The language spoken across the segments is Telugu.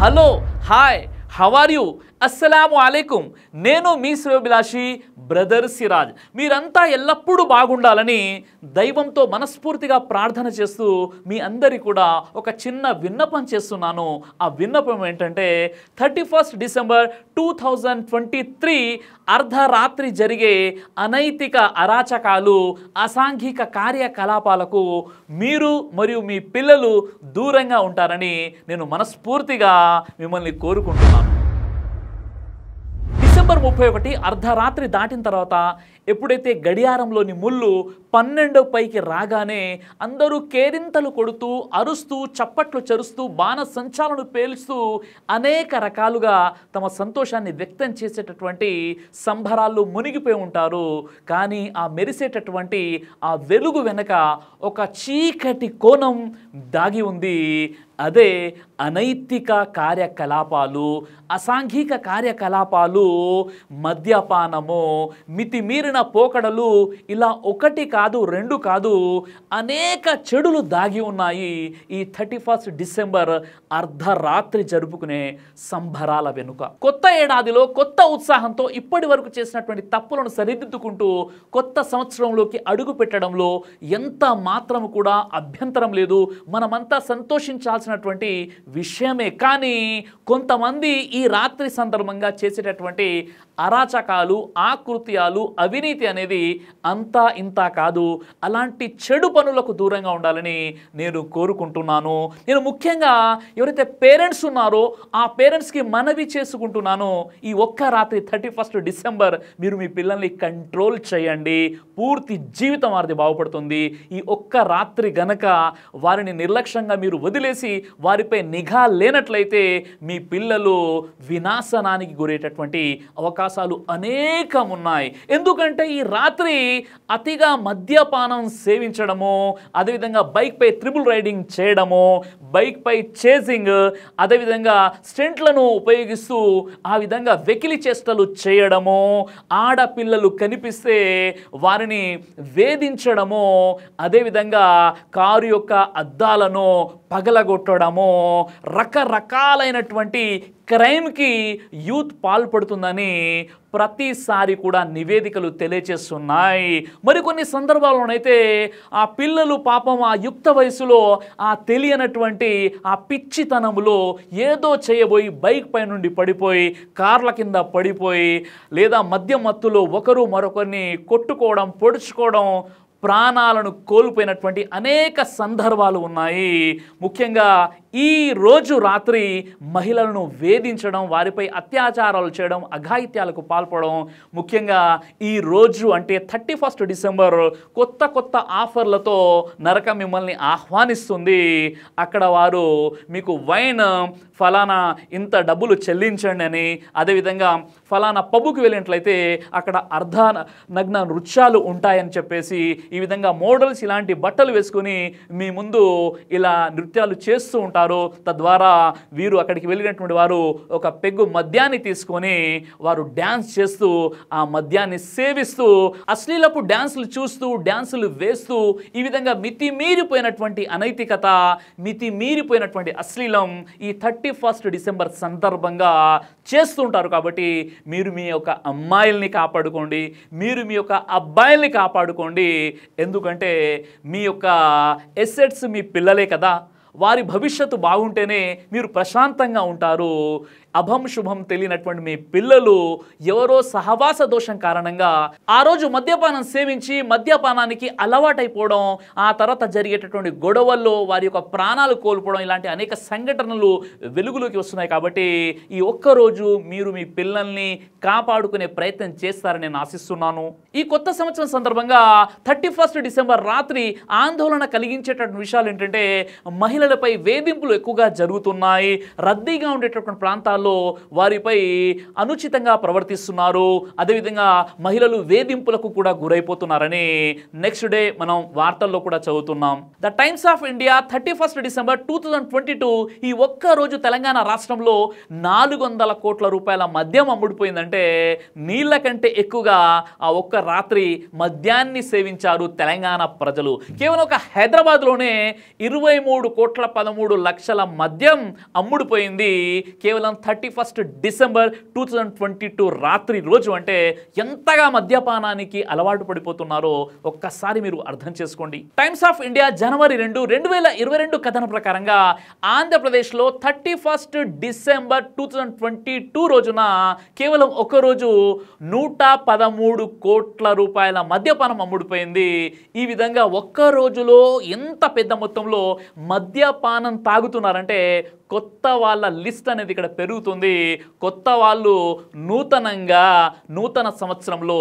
Hello hi how are you అస్సలాము అలైకుం. నేను మీ శ్రేయోభిలాషి బ్రదర్ సిరాజ్. మీరంతా ఎల్లప్పుడూ బాగుండాలని దైవంతో మనస్ఫూర్తిగా ప్రార్థన చేస్తూ మీ అందరి కూడా ఒక చిన్న విన్నపం చేస్తున్నాను. ఆ విన్నపం ఏంటంటే 31 డిసెంబర్ 2023 అర్ధరాత్రి జరిగే అనైతిక అరాచకాలు, అసాంఘిక కార్యకలాపాలకు మీరు మరియు మీ పిల్లలు దూరంగా ఉంటారని నేను మనస్ఫూర్తిగా మిమ్మల్ని కోరుకుంటున్నాను. డిసెంబర్ 31 అర్ధరాత్రి దాటిన తర్వాత ఎప్పుడైతే గడియారంలోని ముళ్ళు 12 పైకి రాగానే అందరూ కేరింతలు కొడుతూ, అరుస్తూ, చప్పట్లు చరుస్తూ, బాణ సంచాలను పేలుస్తూ అనేక రకాలుగా తమ సంతోషాన్ని వ్యక్తం చేసేటటువంటి సంబరాల్లో మునిగిపోయి ఉంటారు. కానీ ఆ మెరిసేటటువంటి ఆ వెలుగు వెనక ఒక చీకటి కోణం దాగి ఉంది. అదే అనైతిక కార్యకలాపాలు, అసాంఘిక కార్యకలాపాలు, మద్యపానము, మితిమీరిన పోకడలు. ఇలా ఒకటి కాదు, రెండు కాదు, అనేక చెడులు దాగి ఉన్నాయి ఈ 31 డిసెంబర్ అర్ధరాత్రి జరుపుకునే సంబరాల వెనుక. కొత్త ఏడాదిలో కొత్త ఉత్సాహంతో ఇప్పటి వరకు చేసినటువంటి తప్పులను సరిదిద్దుకుంటూ కొత్త సంవత్సరంలోకి అడుగు పెట్టడంలో ఎంత మాత్రం కూడా అభ్యంతరం లేదు. మనమంతా సంతోషించాల్సినటువంటి విషయమే. కానీ కొంతమంది ఈ రాత్రి సందర్భంగా చేసేటటువంటి అరాచకాలు, ఆకృత్యాలు, అవినీతి అనేది అంతా ఇంత కాదు. అలాంటి చెడు పనులకు దూరంగా ఉండాలని నేను కోరుకుంటున్నాను. నేను ముఖ్యంగా ఎవరైతే పేరెంట్స్ ఉన్నారో ఆ పేరెంట్స్కి మనవి చేసుకుంటున్నాను. ఈ ఒక్క రాత్రి 31 డిసెంబర్ మీరు మీ పిల్లల్ని కంట్రోల్ చేయండి. పూర్తి జీవితం వారిది బాగుపడుతుంది. ఈ ఒక్క రాత్రి గనక వారిని నిర్లక్ష్యంగా మీరు వదిలేసి వారిపై నిఘా లేనట్లయితే మీ పిల్లలు వినాశనానికి గురేటటువంటి అవకాశాలు అనేకం ఉన్నాయి. ఎందుకంటే ఈ రాత్రి అతిగా మద్యపానం సేవించడము, అదేవిధంగా బైక్పై త్రిబుల్ రైడింగ్ చేయడము, బైక్పై చేసింగ్, అదేవిధంగా స్టెంట్లను ఉపయోగిస్తూ ఆ విధంగా వెకిలి చేష్టలు చేయడము, ఆడపిల్లలు కనిపిస్తే వారిని వేధించడము, అదేవిధంగా కారు యొక్క అద్దాలను పగలగొట్టడము, రకరకాలైనటువంటి క్రైమ్కి యూత్ పాల్పడుతుందని ప్రతిసారి కూడా నివేదికలు తెలియచేస్తున్నాయి. మరికొన్ని సందర్భాల్లోనైతే ఆ పిల్లలు పాపం ఆ యుక్త వయసులో ఆ తెలియనటువంటి ఆ పిచ్చితనములో ఏదో చేయబోయి బైక్ పై నుండి పడిపోయి, కార్ల కింద పడిపోయి, లేదా మద్యం మత్తులో ఒకరు మరొకరిని కొట్టుకోవడం, పొడుచుకోవడం, ప్రాణాలను కోల్పోయినటువంటి అనేక సందర్భాలు ఉన్నాయి. ముఖ్యంగా ఈ రోజు రాత్రి మహిళలను వేధించడం, వారిపై అత్యాచారాలు చేయడం, అఘాయిత్యాలకు పాల్పడడం, ముఖ్యంగా ఈ రోజు అంటే 31 డిసెంబర్ కొత్త కొత్త ఆఫర్లతో నరకం మిమ్మల్ని ఆహ్వానిస్తుంది. అక్కడ వారు మీకు వైన్ ఫలానా ఇంత డబ్బులు చెల్లించండి అని, అదేవిధంగా ఫలానా పబ్బుకి వెళ్ళినట్లయితే అక్కడ అర్ధ నగ్న నృత్యాలు ఉంటాయని చెప్పేసి, ఈ విధంగా మోడల్స్ ఇలాంటి బట్టలు వేసుకుని మీ ముందు ఇలా నృత్యాలు చేస్తూ ఉంటారు. తద్వారా వీరు అక్కడికి వెళ్ళినటువంటి వారు ఒక పెగ్గు మద్యాన్ని తీసుకొని వారు డ్యాన్స్ చేస్తూ ఆ మద్యాన్ని సేవిస్తూ అశ్లీలపు డ్యాన్సులు చూస్తూ, డ్యాన్సులు వేస్తూ, ఈ విధంగా మితిమీరిపోయినటువంటి అనైతికత, మితిమీరిపోయినటువంటి అశ్లీలం ఈ 31 డిసెంబర్ సందర్భంగా చేస్తుంటారు. కాబట్టి మీరు మీ యొక్క అమ్మాయిల్ని కాపాడుకోండి, మీరు మీ యొక్క అబ్బాయిల్ని కాపాడుకోండి. ఎందుకంటే మీ యొక్క ఎసెట్స్ మీ పిల్లలే కదా. వారి భవిష్యత్తు బాగుంటేనే మీరు ప్రశాంతంగా ఉంటారు. అభం శుభం తెలియనటువంటి మీ పిల్లలు ఎవరో సహవాస దోషం కారణంగా ఆ రోజు మద్యపానం సేవించి మద్యపానానికి అలవాటైపోవడం, ఆ తర్వాత జరిగేటటువంటి గొడవల్లో వారి యొక్క ప్రాణాలు కోల్పోవడం, ఇలాంటి అనేక సంఘటనలు వెలుగులోకి వస్తున్నాయి. కాబట్టి ఈ ఒక్కరోజు మీరు మీ పిల్లల్ని కాపాడుకునే ప్రయత్నం చేస్తారని నేను ఆశిస్తున్నాను. ఈ కొత్త సంవత్సరం సందర్భంగా 31 డిసెంబర్ రాత్రి ఆందోళన కలిగించేటటువంటి విషయాలు ఏంటంటే, మహిళలపై వేధింపులు ఎక్కువగా జరుగుతున్నాయి. రద్దీగా ఉండేటటువంటి ప్రాంతాల్లో ప్రాంతాల్లో వారిపై అనుచితంగా ప్రవర్తిస్తున్నారు. అదేవిధంగా మహిళలు వేధింపులకు కూడా గురైపోతున్నారని నెక్స్ట్ డే మనం వార్తల్లో కూడా చదువుతున్నాం. The times of India 31 December 2022 ఈ ఒక్క రోజు తెలంగాణ రాష్ట్రంలో 400 కోట్ల రూపాయల మద్యం అమ్ముడుపోయిందంటే నీళ్ల కంటే ఎక్కువగా ఆ ఒక్క రాత్రి మద్యాన్ని సేవించారు తెలంగాణ ప్రజలు. కేవలం ఒక హైదరాబాద్లోనే 23,13,00,000 మద్యం అమ్ముడుపోయింది కేవలం 31 డిసెంబర్ 2022 రాత్రి రోజు. అంటే ఎంతగా మద్యపానానికి అలవాటు పడిపోతున్నారో ఒక్కసారి మీరు అర్థం చేసుకోండి. టైమ్స్ ఆఫ్ ఇండియా జనవరి 2, 2022 కథనం ప్రకారంగా ఆంధ్రప్రదేశ్లో 31 డిసెంబర్ 2022 రోజున కేవలం ఒక రోజు 113 కోట్ల రూపాయల మద్యపానం అమ్ముడుపోయింది. ఈ విధంగా ఒక్క రోజులో ఎంత పెద్ద మొత్తంలో మద్యపానం తాగుతున్నారంటే కొత్త వాళ్ళ లిస్ట్ అనేది ఇక్కడ పెరుగుతుంది. కొత్త వాళ్ళు నూతన సంవత్సరంలో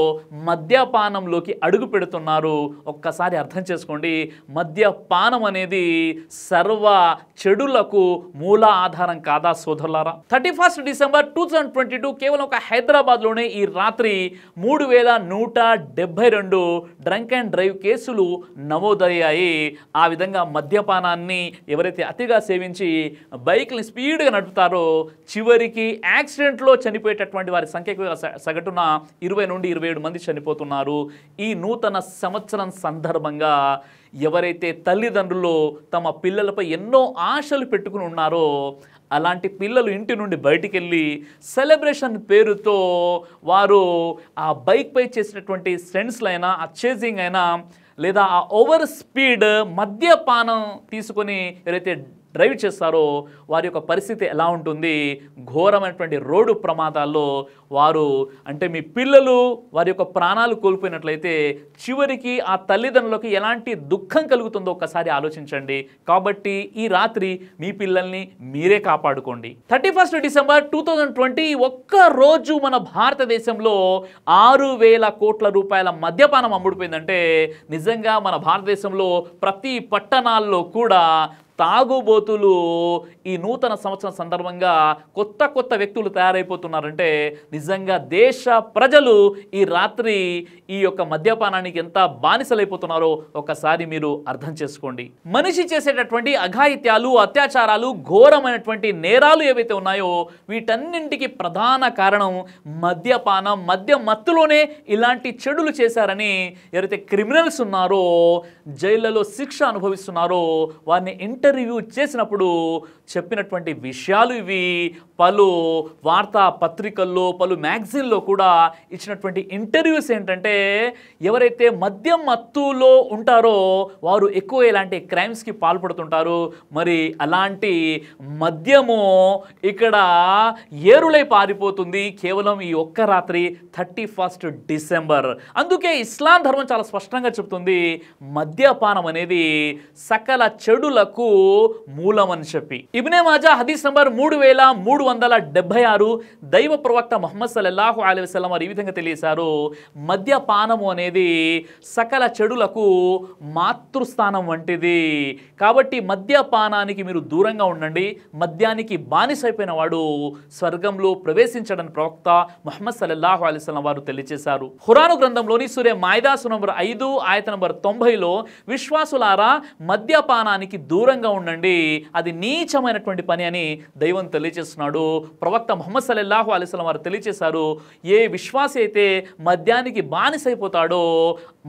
మద్యపానంలోకి అడుగు పెడుతున్నారు. ఒక్కసారి అర్థం చేసుకోండి, మద్యపానం అనేది సర్వ చెడులకు మూల ఆధారం కాదా సోదరులారా? 31 డిసెంబర్ 2022 కేవలం ఒక హైదరాబాద్లోనే ఈ రాత్రి 3,172 డ్రంక్ అండ్ డ్రైవ్ కేసులు నమోదయ్యాయి. ఆ విధంగా మద్యపానాన్ని ఎవరైతే అతిగా సేవించి బైక్ని స్పీడ్గా నడుపుతారో చివరికి యాక్సిడెంట్లో చనిపోయేటటువంటి వారి సంఖ్య సగటున 20 నుండి 27 మంది చనిపోతున్నారు. ఈ నూతన సంవత్సరం సందర్భంగా ఎవరైతే తల్లిదండ్రులు తమ పిల్లలపై ఎన్నో ఆశలు పెట్టుకుని ఉన్నారో అలాంటి పిల్లలు ఇంటి నుండి బయటికి వెళ్ళి సెలబ్రేషన్ పేరుతో వారు ఆ బైక్పై చేసినటువంటి స్టంట్స్లు అయినా, ఆ చేజింగ్ అయినా, లేదా ఆ ఓవర్ స్పీడ్ మద్యపానం తీసుకొని ఎవరైతే డ్రైవ్ చేస్తారో వారి యొక్క పరిస్థితి ఎలా ఉంటుంది? ఘోరమైనటువంటి రోడ్డు ప్రమాదాల్లో వారు అంటే మీ పిల్లలు వారి యొక్క ప్రాణాలు కోల్పోయినట్లయితే చివరికి ఆ తల్లిదండ్రులకు ఎలాంటి దుఃఖం కలుగుతుందో ఒకసారి ఆలోచించండి. కాబట్టి ఈ రాత్రి మీ పిల్లల్ని మీరే కాపాడుకోండి. 31 డిసెంబర్ 2020 ఒక్క రోజు మన భారతదేశంలో 6,000 కోట్ల రూపాయల మద్యపానం అమ్ముడుపోయిందంటే నిజంగా మన భారతదేశంలో ప్రతి పట్టణాల్లో కూడా తాగుబోతులు ఈ నూతన సంవత్సరం సందర్భంగా కొత్త వ్యక్తులు తయారైపోతున్నారంటే నిజంగా దేశ ప్రజలు ఈ రాత్రి ఈ యొక్క మద్యపానానికి ఎంత బానిసలైపోతున్నారో ఒకసారి మీరు అర్థం చేసుకోండి. మనిషి చేసేటటువంటి అఘాయిత్యాలు, అత్యాచారాలు, ఘోరమైనటువంటి నేరాలు ఏవైతే ఉన్నాయో వీటన్నింటికి ప్రధాన కారణం మద్యపానం. మద్యం మత్తులోనే ఇలాంటి చెడులు చేశారని ఎవరైతే క్రిమినల్స్ ఉన్నారో, జైళ్లలో శిక్ష అనుభవిస్తున్నారో వారిని ఇంటర్వ్యూ చేసినప్పుడు చెప్పినటువంటి విషయాలు ఇవి. పలు వార్తా పత్రికల్లో, పలు మ్యాగజైన్లో కూడా ఇచ్చినటువంటి ఇంటర్వ్యూస్ ఏంటంటే ఎవరైతే మద్యం మత్తులో ఉంటారో వారు ఎక్కువ ఇలాంటి క్రైమ్స్కి పాల్పడుతుంటారు. మరి అలాంటి మద్యము ఇక్కడ ఏరులై పారిపోతుంది కేవలం ఈ ఒక్క రాత్రి 31 డిసెంబర్. అందుకే ఇస్లాం ధర్మం చాలా స్పష్టంగా చెప్తుంది మద్యపానం అనేది సకల చెడులకు మూలమని చెప్పి. ఇబ్నే మాజా హదీస్ నంబర్ 3376 దైవ ప్రవక్త ముహమ్మద్ సల్లల్లాహు అలైహి వసల్లం వారు ఈ విధంగా తెలియజేశారు, మద్యపానము అనేది సకల చెడులకు మాతృస్థానం వంటిది. కాబట్టి మద్యపానానికి మీరు దూరంగా ఉండండి. మద్యానికి బానిసైపోయిన వాడు స్వర్గంలో ప్రవేశించడని ప్రవక్త ముహమ్మద్ సల్లల్లాహు అలైహి వసల్లం వారు తెలియజేశారు. ఖురాను గ్రంథంలోని సూరే మాయిదా సూరా నంబర్ 5 ఆయత నంబర్ 90లో విశ్వాసులారా మద్యపానానికి దూరంగా ఉండండి, అది నీచమైనటువంటి పని అని దైవం తెలియజేస్తున్నాడు. ప్రవక్త ముహమ్మద్ సల్లల్లాహు అలైహి వసల్లం వారు తెలియజేశారు, ఏ విశ్వాసి అయితే మద్యానికి బానిసైపోతాడో,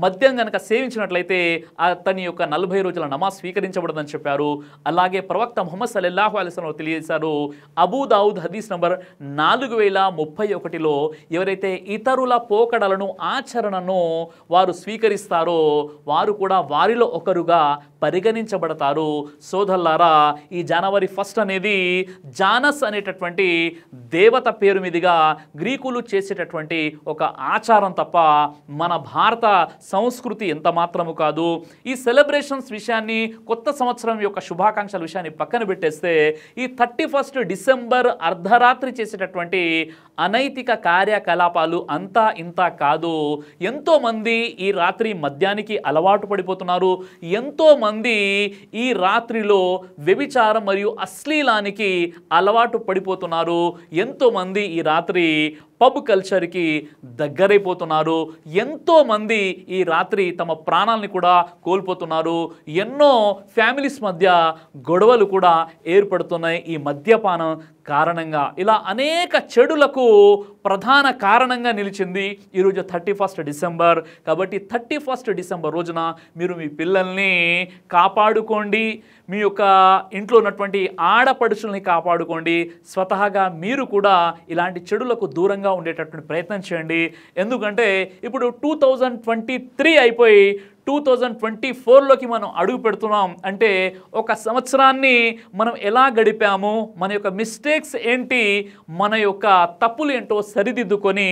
మద్యం గనక సేవించినట్లయితే అతని యొక్క 40 రోజుల నమాజ్ స్వీకరించబడదని చెప్పారు. అలాగే ప్రవక్త ముహమ్మద్ సల్లల్లాహు అలైహి వసల్లం తెలియజేశారు, అబూ దావుద్ హదీస్ నంబర్ 4031లో ఎవరైతే ఇతరుల పోకడలను, ఆచరణను వారు స్వీకరిస్తారో వారు కూడా వారిలో ఒకరుగా పరిగణించబడతారు. సోదరులారా, ఈ జనవరి 1 అనేది జానస్ అనేటటువంటి దేవత పేరు మీదుగా గ్రీకులు చేసేటటువంటి ఒక ఆచారం తప్ప మన భారత సంస్కృతి ఎంత మాత్రము కాదు. ఈ సెలబ్రేషన్స్ విషయాన్ని, కొత్త సంవత్సరం యొక్క శుభాకాంక్షల విషయాన్ని పక్కన పెట్టేస్తే ఈ 31 డిసెంబర్ అర్ధరాత్రి చేసేటటువంటి అనైతిక కార్యకలాపాలు అంతా ఇంత కాదు. ఎంతోమంది ఈ రాత్రి మద్యానికి అలవాటు పడిపోతున్నారు. ఎంతోమంది మంది ఈ రాత్రిలో వ్యభిచారం మరియు అశ్లీలానికి అలవాటు పడిపోతున్నారు. ఎంతోమంది ఈ రాత్రి పబ్ కల్చర్కి దగ్గరైపోతున్నారు. ఎంతోమంది ఈ రాత్రి తమ ప్రాణాలని కూడా కోల్పోతున్నారు. ఎన్నో ఫ్యామిలీస్ మధ్య గొడవలు కూడా ఏర్పడుతున్నాయి ఈ మద్యపానం కారణంగా. ఇలా అనేక చెడులకు ప్రధాన కారణంగా నిలిచింది ఈరోజు 31 డిసెంబర్. కాబట్టి 31 డిసెంబర్ రోజున మీరు మీ పిల్లల్ని కాపాడుకోండి, మీ యొక్క ఇంట్లో ఉన్నటువంటి ఆడపడుచుల్ని కాపాడుకోండి, స్వతహాగా మీరు కూడా ఇలాంటి చెడులకు దూరంగా ఉండేటటువంటి ప్రయత్నం చేయండి. ఎందుకంటే ఇప్పుడు 2023 అయిపోయి 2024లోకి మనం అడుగు పెడుతున్నాం. అంటే ఒక సంవత్సరాన్ని మనం ఎలా గడిపాము, మన యొక్క మిస్టేక్స్ ఏంటి, మన యొక్క తప్పులు ఏంటో సరిదిద్దుకొని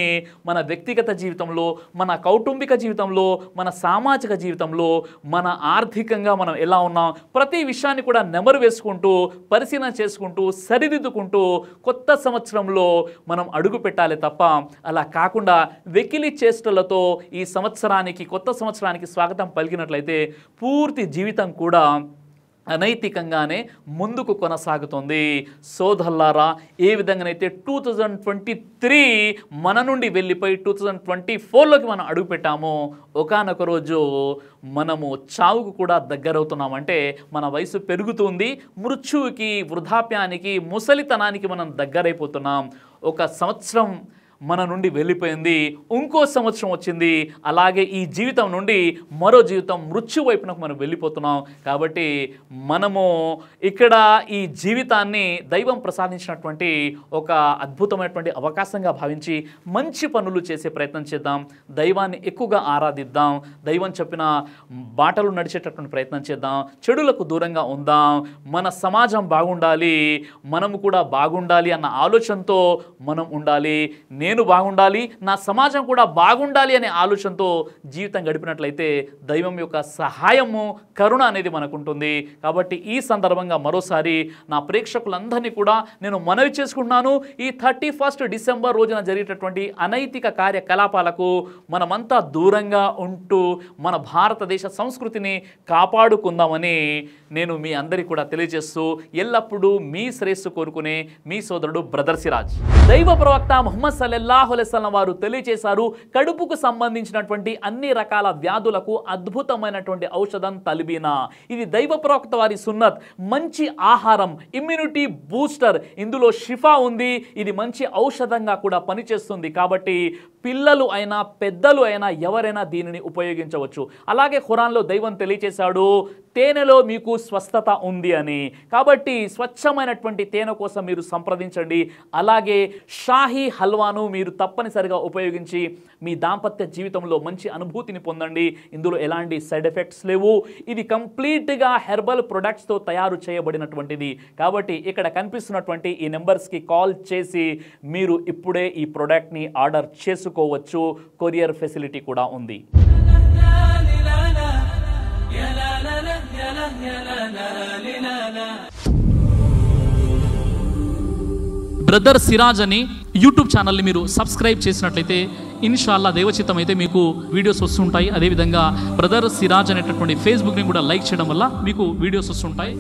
మన వ్యక్తిగత జీవితంలో, మన కౌటుంబిక జీవితంలో, మన సామాజిక జీవితంలో, మన ఆర్థికంగా మనం ఎలా ఉన్నాం, ప్రతి విషయాన్ని కూడా నెమరు వేసుకుంటూ పరిశీలన చేసుకుంటూ సరిదిద్దుకుంటూ కొత్త సంవత్సరంలో మనం అడుగు పెట్టాలి తప్ప అలా కాకుండా వెకిలి చేష్టలతో ఈ సంవత్సరానికి, కొత్త సంవత్సరానికి స్వాగతం పలికినట్లయితే పూర్తి జీవితం కూడా అనైతికంగానే ముందుకు కొనసాగుతుంది. సోదరులారా, ఏ విధంగానైతే 2023 మన నుండి వెళ్ళిపోయి 2024లోకి మనం అడుగుపెట్టామో, ఒకానొక రోజు మనము చావుకు కూడా దగ్గరవుతున్నామంటే మన వయసు పెరుగుతుంది, మృత్యువుకి, వృద్ధాప్యానికి, ముసలితనానికి మనం దగ్గరైపోతున్నాం. ఒక సంవత్సరం మన నుండి వెళ్ళిపోయింది, ఇంకో సంవత్సరం వచ్చింది. అలాగే ఈ జీవితం నుండి మరో జీవితం మృత్యు వైపునకు మనం వెళ్ళిపోతున్నాం. కాబట్టి మనము ఇక్కడ ఈ జీవితాన్ని దైవం ప్రసాదించినటువంటి ఒక అద్భుతమైనటువంటి అవకాశంగా భావించి మంచి పనులు చేసే ప్రయత్నం చేద్దాం. దైవాన్ని ఎక్కువగా ఆరాధిద్దాం. దైవం చెప్పిన బాటలు నడిచేటటువంటి ప్రయత్నం చేద్దాం. చెడులకు దూరంగా ఉందాం. మన సమాజం బాగుండాలి, మనము కూడా బాగుండాలి అన్న ఆలోచనతో మనం ఉండాలి. నేను బాగుండాలి, నా సమాజం కూడా బాగుండాలి అనే ఆలోచనతో జీవితం గడిపినట్లయితే దైవం యొక్క సహాయము, కరుణ అనేది మనకు ఉంటుంది. కాబట్టి ఈ సందర్భంగా మరోసారి నా ప్రేక్షకులందరినీ కూడా నేను మనవి చేసుకుంటున్నాను, ఈ 31 డిసెంబర్ రోజున జరిగేటటువంటి అనైతిక కార్యకలాపాలకు మనమంతా దూరంగా ఉంటూ మన భారతదేశ సంస్కృతిని కాపాడుకుందామని నేను మీ అందరికీ కూడా తెలియజేస్తూ ఎల్లప్పుడూ మీ శ్రేయస్సు కోరుకునే మీ సోదరుడు బ్రదర్ సిరాజ్. దైవ ప్రవక్త ముహమ్మద్ సల్లల్లాహు అలైహి వసల్లం వారు తెలియజేశారు, కడుపుకు సంబంధించినటువంటి అన్ని రకాల వ్యాధులకు అద్భుతమైనటువంటి ఔషధం తల్బీనా. ఇది దైవ ప్రవక్త వారి సున్నత్. మంచి ఆహారం, ఇమ్యూనిటీ బూస్టర్, ఇందులో షిఫా ఉంది. ఇది మంచి ఔషధంగా కూడా పనిచేస్తుంది. కాబట్టి పిల్లలు అయినా పెద్దలు అయినా ఎవరైనా దీనిని ఉపయోగించవచ్చు. అలాగే ఖురాన్లో దైవం తెలియజేశాడు, తేనెలో మీకు స్వస్థత ఉంది అని. కాబట్టి స్వచ్ఛమైనటువంటి తేనె కోసం మీరు సంప్రదించండి. అలాగే షాహీ హల్వాను మీరు తప్పనిసరిగా ఉపయోగించి మీ దాంపత్య జీవితంలో మంచి అనుభూతిని పొందండి. ఇందులో ఎలాంటి సైడ్ ఎఫెక్ట్స్ లేవు. ఇది కంప్లీట్గా హెర్బల్ ప్రొడక్ట్స్తో తయారు చేయబడినటువంటిది. కాబట్టి ఇక్కడ కనిపిస్తున్నటువంటి ఈ నెంబర్స్కి కాల్ చేసి మీరు ఇప్పుడే ఈ ప్రోడక్ట్ని ఆర్డర్ చేసుకోవచ్చు. కొరియర్ ఫెసిలిటీ కూడా ఉంది. బ్రదర్ సిరాజ్ అని యూట్యూబ్ ఛానల్ని మీరు సబ్స్క్రైబ్ చేసినట్లయితే ఇన్షాల్లా దేవచిత్తం అయితే మీకు వీడియోస్ వస్తుంటాయి. అదేవిధంగా బ్రదర్ సిరాజ్ అనేటటువంటి ఫేస్బుక్ని కూడా లైక్ చేయడం వల్ల మీకు వీడియోస్ వస్తుంటాయి.